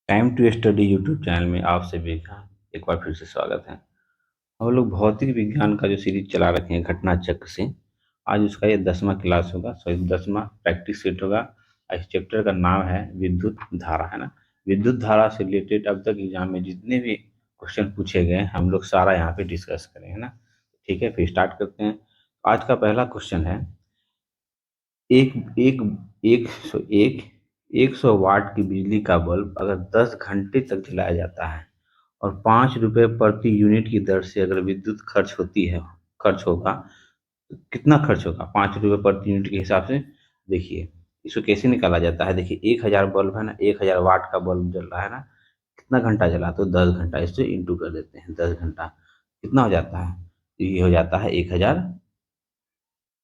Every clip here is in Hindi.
Time to study YouTube channel में आप सभी का एक बार फिर से स्वागत है। हम लोग भौतिक विज्ञान का जो सीरीज चला रखे हैं घटना चक्र से, आज उसका ये 10वां क्लास होगा, सॉरी 10वां प्रैक्टिस सेट होगा। इस चैप्टर का नाम है विद्युत धारा, है ना। विद्युत धारा से रिलेटेड अब तक एग्जाम में जितने भी क्वेश्चन पूछे गए हैं, हम लोग सारा यहाँ पे डिस्कस करें, है ना। ठीक है, फिर स्टार्ट करते हैं। आज का पहला क्वेश्चन है, एक एक एक 100 वाट की बिजली का बल्ब अगर 10 घंटे तक जलाया जाता है और 5 रुपए प्रति यूनिट की दर से अगर विद्युत खर्च होगा, तो कितना खर्च होगा 5 रुपए प्रति यूनिट के हिसाब से। देखिए, इसको कैसे निकाला जाता है। देखिए, 1,000 बल्ब है ना, 1,000 वाट का बल्ब जल रहा है ना, कितना घंटा जला, तो 10 घंटा, इससे इंटू कर देते हैं। 10 घंटा कितना हो जाता है, तो ये हो जाता है 1,000।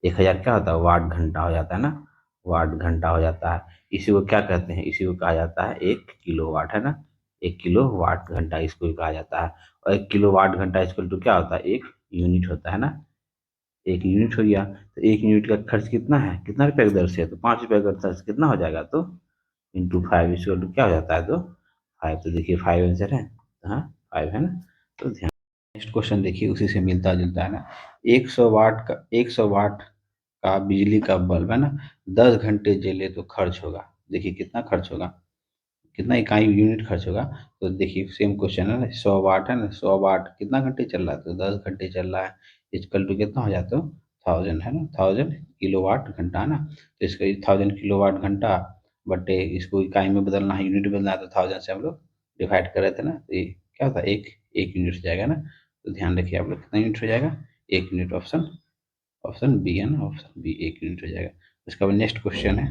1,000 क्या होता है, वाट घंटा हो जाता है ना, वाट घंटा हो जाता है। इसी को क्या कहते हैं, इसी को कहा जाता है 1 किलो वाट, है ना। 1 किलो वाट घंटा इसको ही कहा जाता है। और 1 किलो वाट घंटा इसको तो क्या होता है, 1 यूनिट होता है ना। 1 यूनिट हो गया, तो 1 यूनिट का खर्च कितना है, कितना रुपए की दर से है, तो 5 रुपए का खर्च कितना हो जाएगा, तो इंटू 5 इसको तो क्या हो जाता है, तो 5। तो देखिए 5 आंसर है, हाँ 5 है ना। तो ध्यान, नेक्स्ट क्वेश्चन देखिए, उसी से मिलता जुलता है ना। 100 वाट का बिजली का बल्ब है ना, 10 घंटे जले तो खर्च होगा। देखिए कितना खर्च होगा, कितना इकाई यूनिट खर्च होगा। तो देखिए सेम क्वेश्चन है ना, 100 वाट है ना, 100 वाट कितना घंटे चल रहा है, तो 10 घंटे चल रहा है। इक्वल टू कितना हो जाता है, 1000 है ना, 1000 किलो वाट घंटा है ना। तो इसका 1000 किलो वाट घंटा बटे इसको इकाई में बदलना है, यूनिट बदलना है, तो 1000 से हम लोग डिवाइड कर रहे थे ना, तो ये क्या होता है, एक एक यूनिट हो जाएगा ना। तो ध्यान रखिए आप लोग, कितना यूनिट हो जाएगा, 1 यूनिट। ऑप्शन ऑप्शन बी है ना, ऑप्शन बी 1 यूनिट हो जाएगा। उसके बाद नेक्स्ट क्वेश्चन है,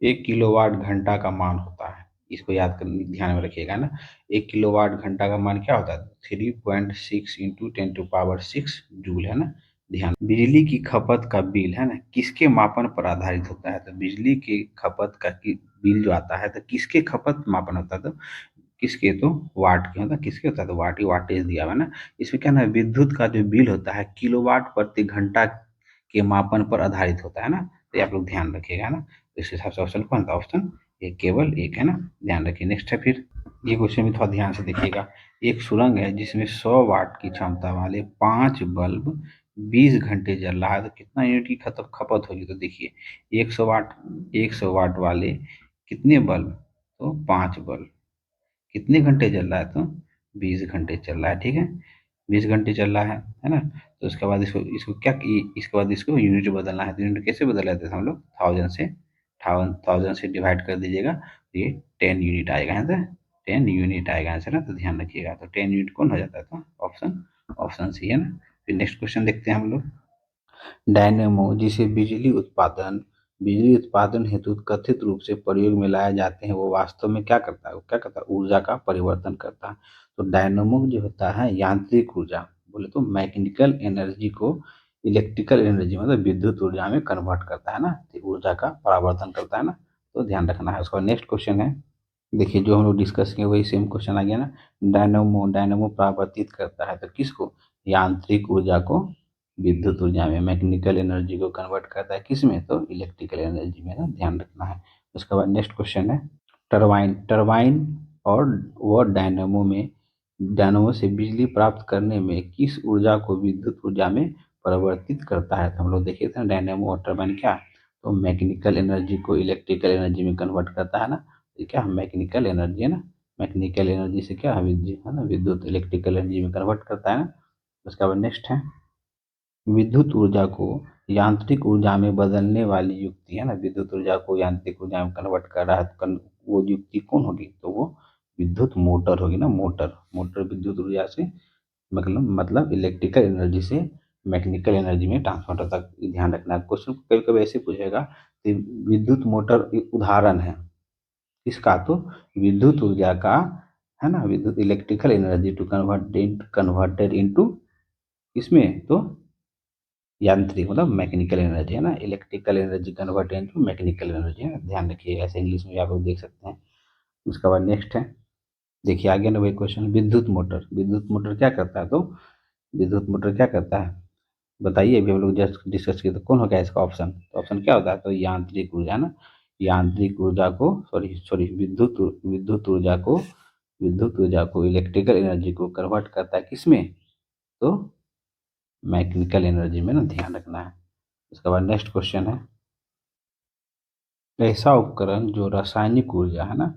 1 किलोवाट घंटा का मान होता है, इसको याद कर ध्यान में रखिएगा ना। 1 किलोवाट घंटा का मान क्या होता है, 3.6 इंटू 10 टू पावर 6 जूल, है ना। ध्यान, बिजली की खपत का बिल है ना, किसके मापन पर आधारित होता है, तो बिजली की खपत का बिल जो आता है, तो किसके खपत मापन होता है, तो किसके, तो वाट के, मतलब किसके होता है, तो वाट ही वाटेज दिया हुआ है ना। इसमें क्या ना, विद्युत का जो बिल होता है किलोवाट प्रति घंटा के मापन पर आधारित होता है ना। तो ये आप लोग ध्यान रखिएगा ना। तो इस हिसाब से ऑप्शन कौन था, ऑप्शन ये केवल एक है ना। ध्यान रखिए, नेक्स्ट है फिर, ये क्वेश्चन भी थोड़ा ध्यान से देखिएगा। एक सुरंग है जिसमें 100 वाट की क्षमता वाले 5 बल्ब 20 घंटे जल रहा है, तो कितना यूनिट की खपत होगी। तो देखिए 100 वाट वाले कितने बल्ब, तो 5 बल्ब कितने घंटे चल रहा है, तो 20 घंटे चल रहा है, ठीक है। 20 घंटे चल रहा है ना। तो उसके बाद इसको इसको क्या इसके बाद इसको यूनिट बदलना है, तो यूनिट कैसे बदल जाते थे हम लोग, 1000 से डिवाइड कर दीजिएगा, तो ये 10 यूनिट आएगा, है ना। 10 यूनिट आएगा आंसर ना। तो ध्यान रखिएगा, तो 10 यूनिट कौन हो जाता है, तो ऑप्शन ऑप्शन सी है ना। फिर नेक्स्ट क्वेश्चन देखते हैं हम लोग, डायनेमो जिसे बिजली उत्पादन हेतु कथित रूप से प्रयोग में लाए जाते हैं, वो वास्तव में क्या करता है, वो क्या करता है, ऊर्जा का परिवर्तन करता है। तो डायनेमो जो होता है यांत्रिक ऊर्जा, बोले तो मैकेनिकल एनर्जी को इलेक्ट्रिकल एनर्जी, मतलब विद्युत ऊर्जा में कन्वर्ट करता है ना, तो ऊर्जा का परावर्तन करता है ना। तो ध्यान रखना है। उसका नेक्स्ट क्वेश्चन है, देखिए जो हम लोग डिस्कस किए वही सेम क्वेश्चन आ गया ना। डायनोमो डायनोमो परावर्तित करता है, तो किसको, यांत्रिक ऊर्जा को विद्युत ऊर्जा में, मैकेनिकल एनर्जी को कन्वर्ट करता है किस में, तो इलेक्ट्रिकल एनर्जी में ना। ध्यान रखना है। उसके बाद नेक्स्ट क्वेश्चन है, टरबाइन टरबाइन और वह डायनोमो से बिजली प्राप्त करने में किस ऊर्जा को विद्युत ऊर्जा में परिवर्तित करता है। तो हम लोग देखे थे ना, डायनेमो और टरबाइन क्या, तो मैकेनिकल एनर्जी को इलेक्ट्रिकल एनर्जी में कन्वर्ट करता है ना। ये क्या, मैकेनिकल एनर्जी है ना। मैकेनिकल एनर्जी से क्या है, विद्युत है ना, विद्युत इलेक्ट्रिकल एनर्जी में कन्वर्ट करता है ना। उसके बाद नेक्स्ट है, विद्युत ऊर्जा को यांत्रिक ऊर्जा में बदलने वाली युक्ति है ना, विद्युत ऊर्जा को यांत्रिक ऊर्जा में कन्वर्ट कर रहा है, तो वो युक्ति कौन होगी, तो वो विद्युत मोटर होगी ना। मोटर मोटर विद्युत ऊर्जा से, मतलब इलेक्ट्रिकल एनर्जी से मैकेनिकल एनर्जी में ट्रांसफर होता है। ध्यान रखना है, क्वेश्चन कभी कभी ऐसे पूछेगा कि विद्युत मोटर एक उदाहरण है किसका, तो विद्युत ऊर्जा का, है ना, विद्युत electrical energy to converted into, इसमें तो यांत्रिक, मतलब मैकेनिकल एनर्जी है ना, electrical energy convert into mechanical energy है। ध्यान रखिए, ऐसे इंग्लिश में भी आप लोग देख सकते हैं। उसके बाद नेक्स्ट है, देखिए आगे ना वही क्वेश्चन, विद्युत मोटर क्या करता है, तो विद्युत मोटर क्या करता है, बताइए। अभी हम लोग जस्ट डिस्कस किए, तो कौन हो गया इसका ऑप्शन, तो ऑप्शन क्या होता है, तो यांत्रिक ऊर्जा ना। यांत्रिक ऊर्जा को सॉरी सॉरी विद्युत ऊर्जा को इलेक्ट्रिकल एनर्जी को कन्वर्ट करता है किसमें? तो मैकेनिकल एनर्जी में ना, ध्यान रखना है। उसके बाद नेक्स्ट क्वेश्चन है, ऐसा उपकरण जो रासायनिक ऊर्जा है ना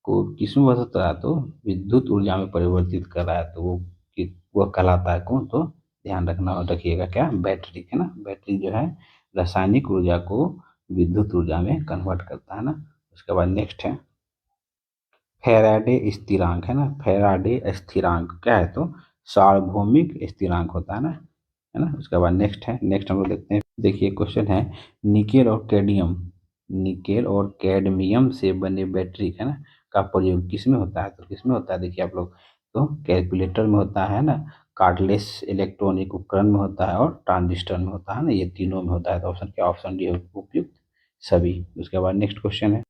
को किसमें बदल रहा है? तो विद्युत ऊर्जा में परिवर्तित कर रहा है, तो वो कहलाता है कौन? तो ध्यान रखना और रखिएगा क्या? बैटरी है ना। बैटरी जो है रासायनिक ऊर्जा को विद्युत ऊर्जा में कन्वर्ट करता है ना। उसके बाद नेक्स्ट है, फैराडे स्थिरांक है ना। फैराडे स्थिरांक क्या है? तो सार्वभौमिक स्थिरांक होता है ना। उसके बाद नेक्स्ट है, नेक्स्ट हम लोग देखते हैं। देखिए क्वेश्चन है, निकेल और कैडमियम से बने बैटरी है ना का प्रयोग किसमें होता है? तो किसमें होता है? देखिए आप लोग, तो कैलकुलेटर में होता है ना, कार्डलेस इलेक्ट्रॉनिक उपकरण में होता है और ट्रांजिस्टर में होता है ना, ये तीनों में होता है। तो ऑप्शन क्या? ऑप्शन डी उपयुक्त सभी। उसके बाद नेक्स्ट क्वेश्चन है,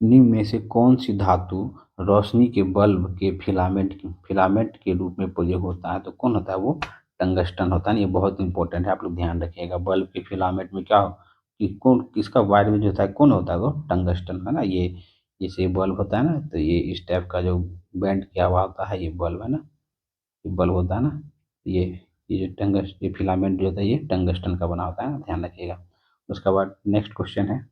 निम्न में से कौन सी धातु रोशनी के बल्ब के फिलामेंट के रूप में प्रयोग होता है? तो कौन होता है? वो टंगस्टन होता है ना। ये बहुत इंपॉर्टेंट है, आप लोग ध्यान रखिएगा। बल्ब के फिलामेंट में क्या हो कि कौन किसका वायर में जो होता है, कौन होता है? वो टंगस्टन है ना। ये जैसे बल्ब होता है ना, तो ये इस टाइप का जो बैंड किया हुआ होता है, ये बल्ब है ना, ये बल्ब होता है ना। ये ये जो ये फिलामेंट जो होता है, ये टंगस्टन का बना होता है ना, ध्यान रखिएगा। उसके बाद नेक्स्ट क्वेश्चन है,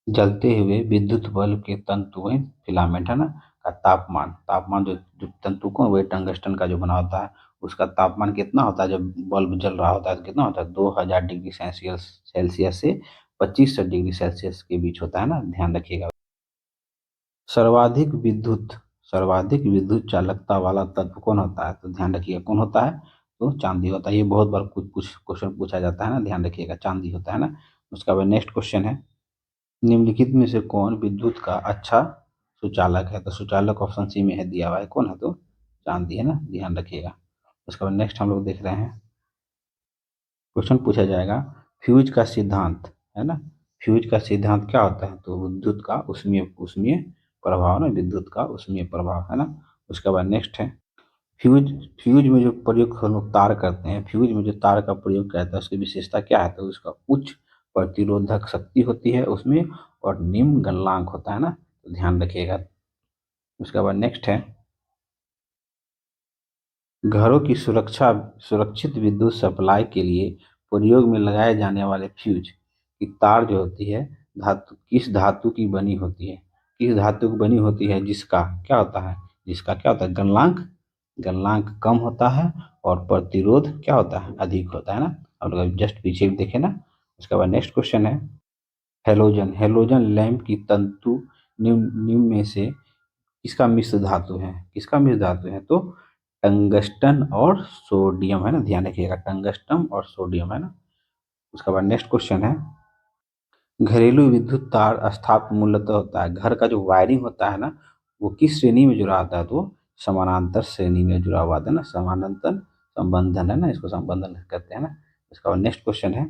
जलते हुए विद्युत बल्ब के तंतु में फिलामेंट है ना का तापमान तापमान जो तंतु को वही टंगस्टन का जो बना होता है, उसका तापमान कितना होता है? जब बल्ब जल रहा होता है तो कितना होता है? 2000 डिग्री सेल्सियस से 2500 डिग्री सेल्सियस के बीच होता है ना, ध्यान रखिएगा। सर्वाधिक विद्युत सर्वाधिक विद्युत चालकता वाला तत्व कौन होता है? तो ध्यान रखिएगा कौन होता है? तो चांदी होता है। ये बहुत बार कुछ कुछ क्वेश्चन पूछा जाता है ना, ध्यान रखिएगा, चांदी होता है ना। उसका बाद नेक्स्ट क्वेश्चन है, निम्नलिखित में से कौन विद्युत का अच्छा सुचालक है? तो सुचालक ऑप्शन सी में है दिया हुआ है, कौन है? तो चांदी है ना, ध्यान रखिएगा। उसके बाद नेक्स्ट हम लोग देख रहे हैं, क्वेश्चन पूछा जाएगा, फ्यूज का सिद्धांत है ना। फ्यूज का सिद्धांत क्या होता है? तो विद्युत का उसमें उसमें प्रभाव ना, विद्युत का उसमें प्रभाव है ना। उसके बाद नेक्स्ट है, फ्यूज फ्यूज में जो प्रयोग हम लोग तार करते हैं, फ्यूज में जो तार का प्रयोग करते हैं उसकी विशेषता क्या है? तो उसका उच्च प्रतिरोधक शक्ति होती है उसमें, और निम्न गलनांक होता है ना, तो ध्यान रखिएगा। उसके बाद नेक्स्ट है, घरों की सुरक्षित विद्युत सप्लाई के लिए प्रयोग में लगाए जाने वाले फ्यूज की तार जो होती है, किस धातु की बनी होती है? किस धातु की बनी होती है जिसका क्या होता है? जिसका क्या होता है? गलनांक कम होता है और प्रतिरोध क्या होता है? अधिक होता है ना। अब लोग जस्ट पीछे देखें ना। उसके बाद नेक्स्ट क्वेश्चन है, हेलोजन लैंप की तंतु निम्न में से किसका मिश्र धातु है? किसका मिश्र धातु है? तो टंगस्टन और सोडियम है ना, ध्यान रखिएगा, टंगस्टन और सोडियम है ना। उसके बाद नेक्स्ट क्वेश्चन है, घरेलू विद्युत तार स्थापित मूलतः होता है, घर का जो वायरिंग होता है ना, वो किस श्रेणी में जुड़ा होता है? तो समानांतर श्रेणी में जुड़ा हुआ है ना, समानांतर संबंधन है ना, इसको संबंधन कहते हैं ना। उसका बाद नेक्स्ट क्वेश्चन है,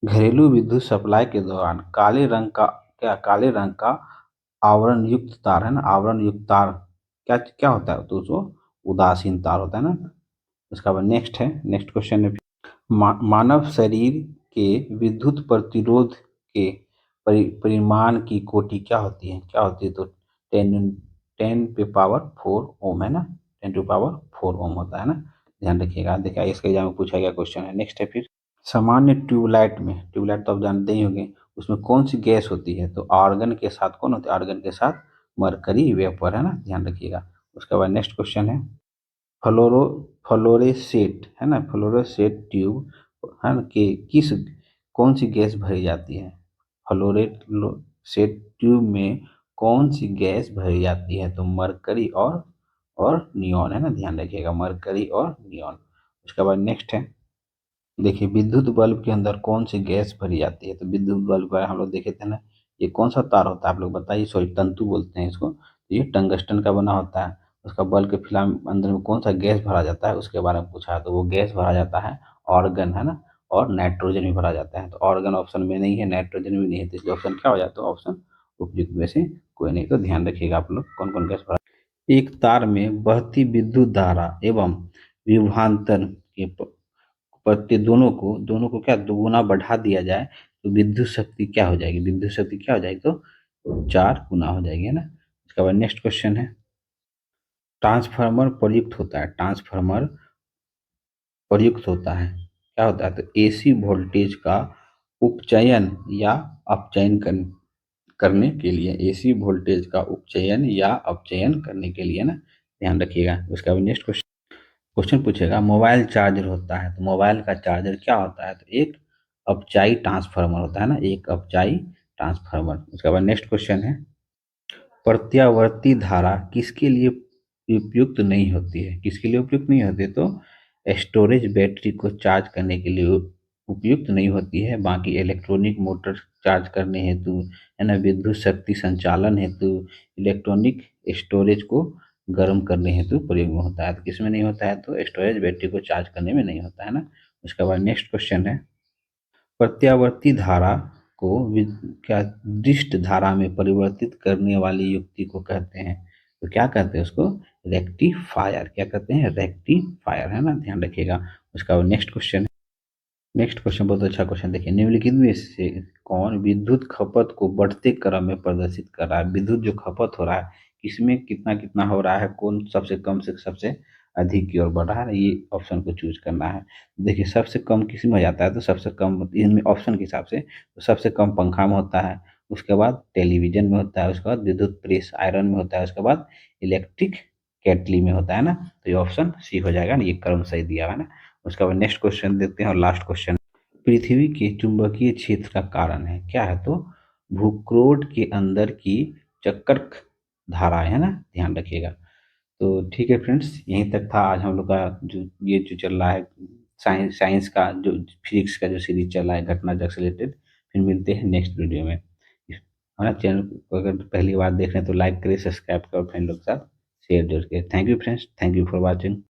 घरेलू विद्युत सप्लाई के दौरान काले रंग का आवरण युक्त तार है ना, आवरण युक्त तार क्या क्या होता है? तो जो उदासीन तार होता है ना। उसका बाद नेक्स्ट है, नेक्स्ट क्वेश्चन है, मानव शरीर के विद्युत प्रतिरोध के परिमाण की कोटि क्या होती है? क्या होती है? तो 10 10 पे पावर 4 ओम है ना, 10 पे पावर 4 ओम होता है ना, ध्यान रखिएगा। देखिए इसके एग्जाम में पूछा गया क्वेश्चन है। नेक्स्ट है फिर, सामान्य ट्यूबलाइट तो आप जानते ही होंगे, उसमें कौन सी गैस होती है? तो आर्गन के साथ कौन होती है? आर्गन के साथ मरकरी वेपर है ना, ध्यान रखिएगा। उसके बाद नेक्स्ट क्वेश्चन है, फ्लोरो फ्लोरेसेट है ना, फ्लोरेसेट ट्यूब है ना कि किस कौन सी गैस भरी जाती है? फ्लोरेट सेट ट्यूब में कौन सी गैस भरी जाती है? तो मरकरी और नियॉन है ना, ध्यान रखिएगा, मरकरी और नियॉन। उसके बाद नेक्स्ट है, देखिए विद्युत बल्ब के अंदर कौन सी गैस भरी जाती है? तो विद्युत बल्ब का हम लोग देखे थे ना, ये कौन सा तार होता है? आप लोग बताइए, सॉरी तंतु बोलते हैं इसको, तो ये टंगस्टन का बना होता है। उसका बल्ब के फिलामेंट अंदर में कौन सा गैस भरा जाता है उसके बारे में पूछा है, तो वो गैस भरा जाता है ऑर्गन है ना, और नाइट्रोजन भी भरा जाता है। तो ऑर्गन ऑप्शन में नहीं है, नाइट्रोजन भी नहीं है, तो इसलिए ऑप्शन क्या हो जाता है? ऑप्शन उपयुक्त में से कोई नहीं। तो ध्यान रखिएगा आप लोग कौन कौन गैस भरा, एक तार में बहती विद्युत धारा एवं विभवांतर के प्रत्यय दोनों को क्या दुगुना बढ़ा दिया जाए तो विद्युत शक्ति क्या हो जाएगी, विद्युत शक्ति क्या हो जाएगी, तो 4 गुना हो जाएगी, है ना। इसके बाद नेक्स्ट क्वेश्चन है, ट्रांसफार्मर प्रयुक्त होता है, ट्रांसफार्मर प्रयुक्त होता है, क्या होता है, तो एसी वोल्टेज का उपचयन या अपचयन करने के लिए, एसी वोल्टेज का उपचयन या अपचयन करने के लिए ना, ध्यान रखिएगा। उसका भी नेक्स्ट क्वेश्चन क्वेश्चन पूछेगा, मोबाइल चार्जर होता है, तो मोबाइल का चार्जर क्या होता है, तो एक अपचाई ट्रांसफार्मर होता है ना, एक अपचाई ट्रांसफार्मर। उसके बाद नेक्स्ट क्वेश्चन है, प्रत्यावर्ती धारा किसके लिए उपयुक्त नहीं होती है, किसके लिए उपयुक्त नहीं होती है, तो स्टोरेज बैटरी को चार्ज करने के लिए उपयुक्त नहीं होती है, बाकी इलेक्ट्रॉनिक मोटर चार्ज करने हेतु, है ना, विद्युत शक्ति संचालन हेतु, इलेक्ट्रॉनिक स्टोरेज को गर्म करने हेतु प्रयोग में होता है। तो किसमें नहीं होता है, तो स्टोरेज बैटरी को चार्ज करने में नहीं होता है ना। उसके बाद नेक्स्ट क्वेश्चन है, प्रत्यावर्ती धारा को क्या दृष्ट धारा में परिवर्तित करने वाली युक्ति को कहते हैं, तो क्या कहते हैं उसको, रेक्टिफायर, क्या कहते हैं, रेक्टिफायर, है ना, ध्यान रखिएगा। उसका नेक्स्ट क्वेश्चन, नेक्स्ट क्वेश्चन बहुत अच्छा क्वेश्चन, देखिए, निम्नलिखित में से कौन विद्युत खपत को बढ़ते क्रम में प्रदर्शित कर रहा है, विद्युत जो खपत हो रहा है किसमें कितना कितना हो रहा है, कौन सबसे कम से सबसे अधिक की ओर बढ़ रहा है, ये ऑप्शन को चूज करना है। देखिए, सबसे कम किस में हो जाता है, तो सबसे कम इनमें ऑप्शन के हिसाब से तो सबसे कम पंखा में होता है, उसके बाद टेलीविजन में होता है, उसके बाद विद्युत प्रेस आयरन में होता है, उसके बाद इलेक्ट्रिक केटली में होता है ना। तो ये ऑप्शन सी हो जाएगा ना, ये क्रम सही दिया हुआ है ना। उसके बाद नेक्स्ट क्वेश्चन देखते हैं और लास्ट क्वेश्चन, पृथ्वी के चुंबकीय क्षेत्र का कारण है, क्या है, तो भूक्रोड के अंदर की चक्कर धारा है ना, ध्यान रखिएगा। तो ठीक है फ्रेंड्स, यहीं तक था आज हम लोग का जो ये जो चल रहा है साइंस साइंस का जो फिजिक्स का जो सीरीज चल रहा है घटना जग से रिलेटेड। फिर मिलते हैं नेक्स्ट वीडियो में। हमारा चैनल को अगर पहली बार देख रहे हैं तो लाइक करें, सब्सक्राइब करें, फ्रेंड लोग के साथ शेयर जरूर करें। Thank you friends, thank you for watching.